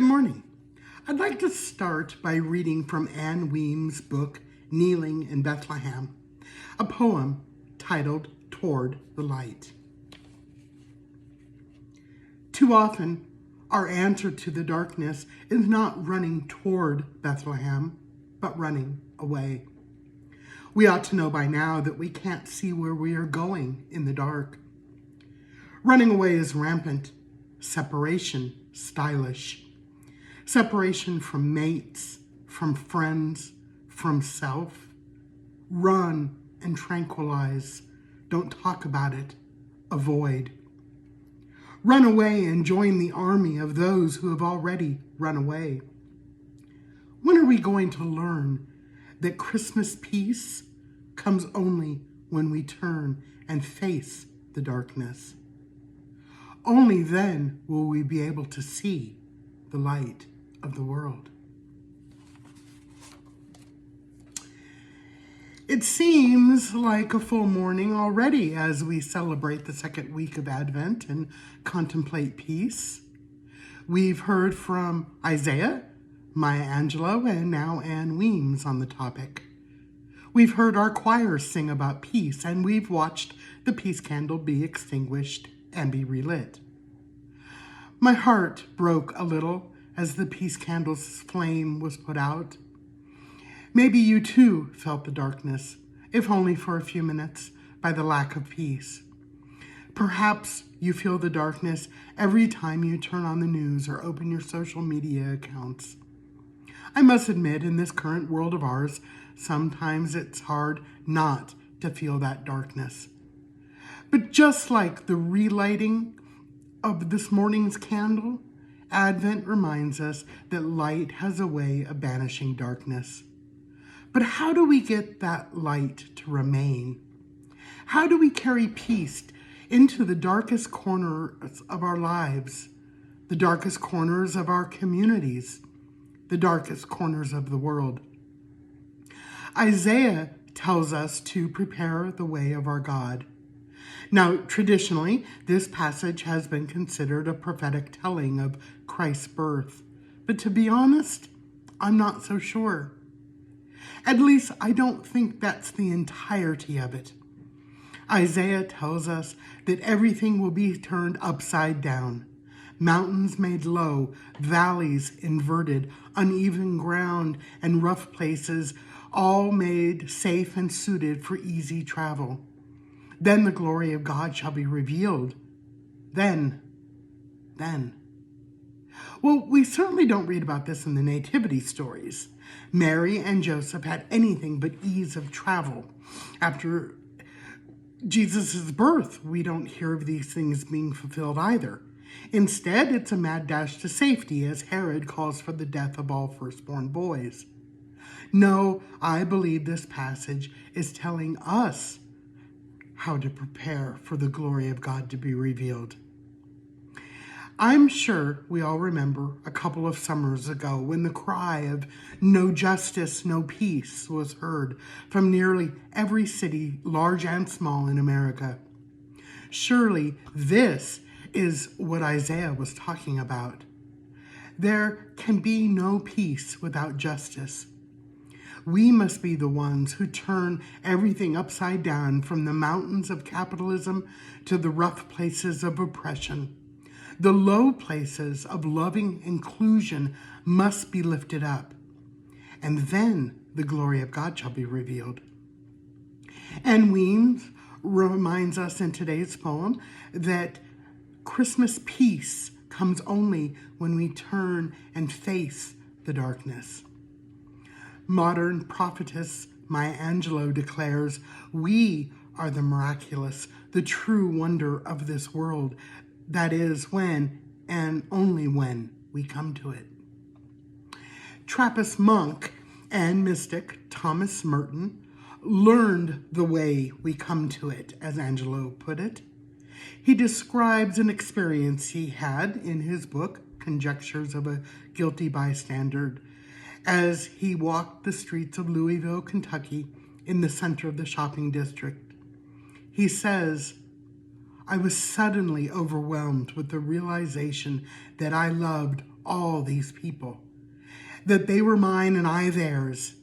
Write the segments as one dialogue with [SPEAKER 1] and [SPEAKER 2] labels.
[SPEAKER 1] Good morning. I'd like to start by reading from Anne Weems' book, Kneeling in Bethlehem, a poem titled Toward the Light. Too often, our answer to the darkness is not running toward Bethlehem, but running away. We ought to know by now that we can't see where we are going in the dark. Running away is rampant. Separation, stylish. Separation from mates, from friends, from self. Run and tranquilize. Don't talk about it. Avoid. Run away and join the army of those who have already run away. When are we going to learn that Christmas peace comes only when we turn and face the darkness? Only then will we be able to see the light of the world. It seems like a full morning already as we celebrate the second week of Advent and contemplate peace. We've heard from Isaiah, Maya Angelou, and now Anne Weems on the topic. We've heard our choir sing about peace, and we've watched the peace candle be extinguished and be relit. My heart broke a little as the peace candle's flame was put out. Maybe you too felt the darkness, if only for a few minutes, by the lack of peace. Perhaps you feel the darkness every time you turn on the news or open your social media accounts. I must admit, in this current world of ours, sometimes it's hard not to feel that darkness. But just like the relighting of this morning's candle, Advent reminds us that light has a way of banishing darkness. But how do we get that light to remain? How do we carry peace into the darkest corners of our lives, the darkest corners of our communities, the darkest corners of the world? Isaiah tells us to prepare the way of our God. Now, traditionally, this passage has been considered a prophetic telling of Christ's birth. But to be honest, I'm not so sure. At least, I don't think that's the entirety of it. Isaiah tells us that everything will be turned upside down. Mountains made low, valleys inverted, uneven ground, and rough places, all made safe and suited for easy travel. Then the glory of God shall be revealed. Then. Well, we certainly don't read about this in the nativity stories. Mary and Joseph had anything but ease of travel. After Jesus' birth, we don't hear of these things being fulfilled either. Instead, it's a mad dash to safety as Herod calls for the death of all firstborn boys. No, I believe this passage is telling us how to prepare for the glory of God to be revealed. I'm sure we all remember a couple of summers ago when the cry of no justice, no peace was heard from nearly every city, large and small, in America. Surely this is what Isaiah was talking about. There can be no peace without justice. We must be the ones who turn everything upside down, from the mountains of capitalism to the rough places of oppression. The low places of loving inclusion must be lifted up, and then the glory of God shall be revealed. And Weems reminds us in today's poem that Christmas peace comes only when we turn and face the darkness. Modern prophetess Maya Angelou declares, "We are the miraculous, the true wonder of this world. That is when, and only when, we come to it." Trappist monk and mystic Thomas Merton learned the way we come to it, as Angelou put it. He describes an experience he had in his book, Conjectures of a Guilty Bystander, as he walked the streets of Louisville, Kentucky, in the center of the shopping district. He says, "I was suddenly overwhelmed with the realization that I loved all these people, that they were mine and I theirs,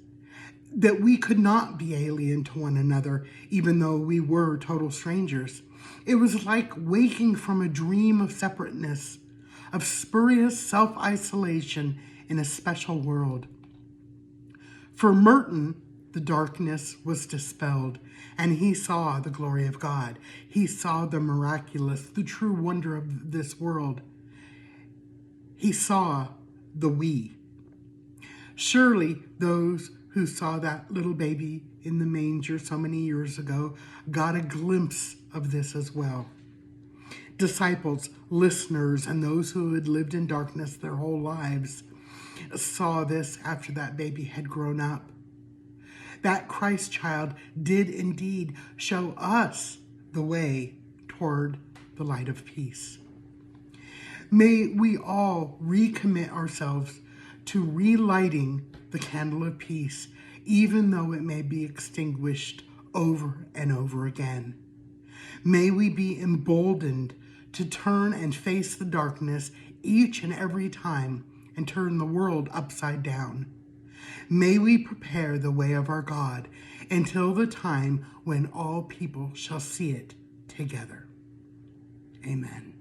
[SPEAKER 1] that we could not be alien to one another, even though we were total strangers. It was like waking from a dream of separateness, of spurious self-isolation in a special world. For Merton, the darkness was dispelled, and he saw the glory of God. He saw the miraculous, the true wonder of this world. He saw the we. Surely those who saw that little baby in the manger so many years ago got a glimpse of this as well. Disciples, listeners, and those who had lived in darkness their whole lives saw this after that baby had grown up. That Christ child did indeed show us the way toward the light of peace. May we all recommit ourselves to relighting the candle of peace, even though it may be extinguished over and over again. May we be emboldened to turn and face the darkness each and every time and turn the world upside down. May we prepare the way of our God until the time when all people shall see it together. Amen.